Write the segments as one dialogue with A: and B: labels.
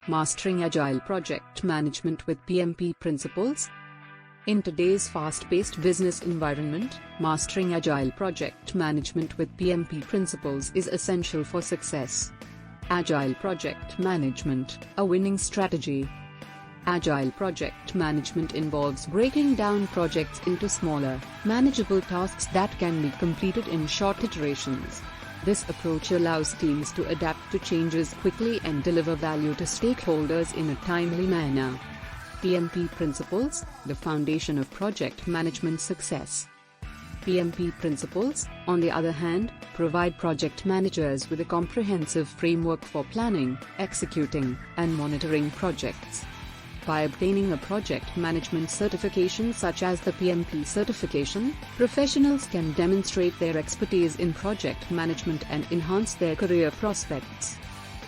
A: Mastering Agile Project Management with PMP Principles. In today's fast-paced business environment, mastering Agile Project Management with PMP Principles is essential for success. Agile Project Management, a winning strategy. Agile Project Management involves breaking down projects into smaller, manageable tasks that can be completed in short iterations. This approach allows teams to adapt to changes quickly and deliver value to stakeholders in a timely manner. PMP Principles, the foundation of project management success. PMP Principles, on the other hand, provide project managers with a comprehensive framework for planning, executing, and monitoring projects. By obtaining a project management certification such as the PMP certification, professionals can demonstrate their expertise in project management and enhance their career prospects.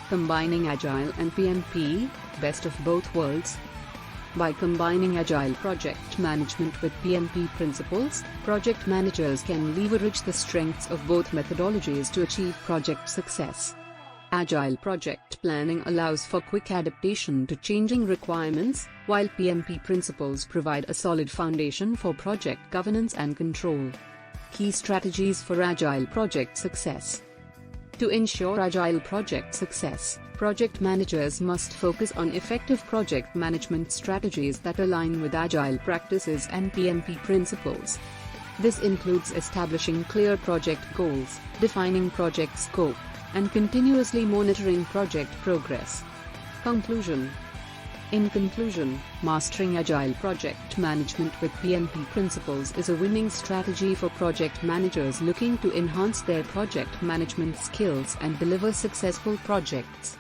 A: Combining Agile and PMP, best of both worlds. By combining Agile project management with PMP principles, project managers can leverage the strengths of both methodologies to achieve project success. Agile project planning allows for quick adaptation to changing requirements, while PMP principles provide a solid foundation for project governance and control. Key strategies for Agile project success. To ensure Agile project success, project managers must focus on effective project management strategies that align with Agile practices and PMP principles. This includes establishing clear project goals, defining project scope, and continuously monitoring project progress. Conclusion. In conclusion, mastering Agile project management with PMP principles is a winning strategy for project managers looking to enhance their project management skills and deliver successful projects.